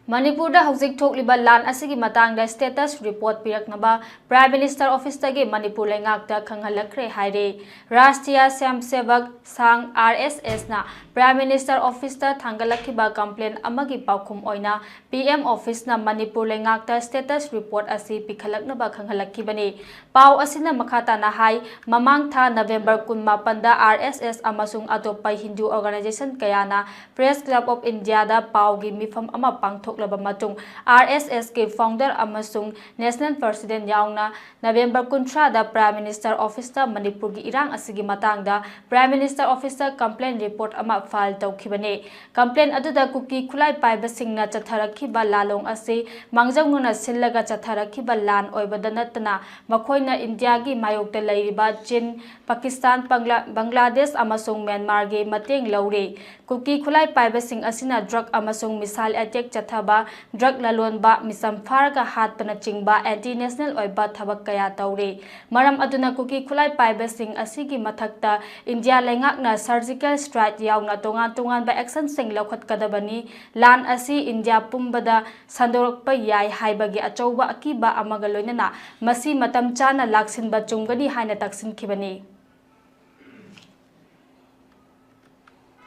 Manipur da hauzik thokliba lan asigi matangda status report piraknaba Prime Minister Office tagi Manipur leingakta khanghanlakhre haire Rashtriya Swayamsevak Sangh RSS na Prime Minister Office ta thangalakhiba complaint amagi paukhum oina PM Office na Manipur leingakta status report asi pikhalaknaba khanghanlakhibani pau asina makhata na hai mamang tha November 18 da RSS amasung atopai Hindu organization kayana Press Club of India da pau gi mifam ama pangthok RSS के founder अमसुंग national president याउना नवंबर 19 दा prime minister office ता मणिपुर की इरांग असिगी मतांगदा प्राइम मिनिस्टर ऑफिस ता कंप्लेंट रिपोर्ट अमा फाइल तौखिबने कंप्लेंट अदुदा कुकी खुलाई पाइबा सिंगना चथरखिबा लालोंग असे मांगजौनुना सिल्लगा चथरखिबा लान ओइबदा नतना मखोइना इंडिया की मायोक्ता लैरिबा चीन पाकिस्तान बांग्लादेश अमसुंग म्यांमार गे मतेंग लौरे कुकी खुलाई पाइबा सिंग असिना ड्रग अमसुंग मिसाइल अटैक चथबा ड्रग ललोनबा मिसम फारगा हातपना चिंगबा एंटी नेशनल ओइबा थबक कया तौरे मरम अदुना कुकी खुलाई पाइबा सिंग असिगी मथक्ता इंडिया लेंगाकना सर्जिकल स्ट्राइक याउना तोंगान तोंगान बा एक्शन सिंग लौखतकदबनी लान असी इंडिया पुंबदा संदोरकपा याय हाइबगी अचौबा अकीबा अमगा लोइनना मसी मतम चाना लाक्सिनबा चुंगनी हाइना तक्सिनखिबनी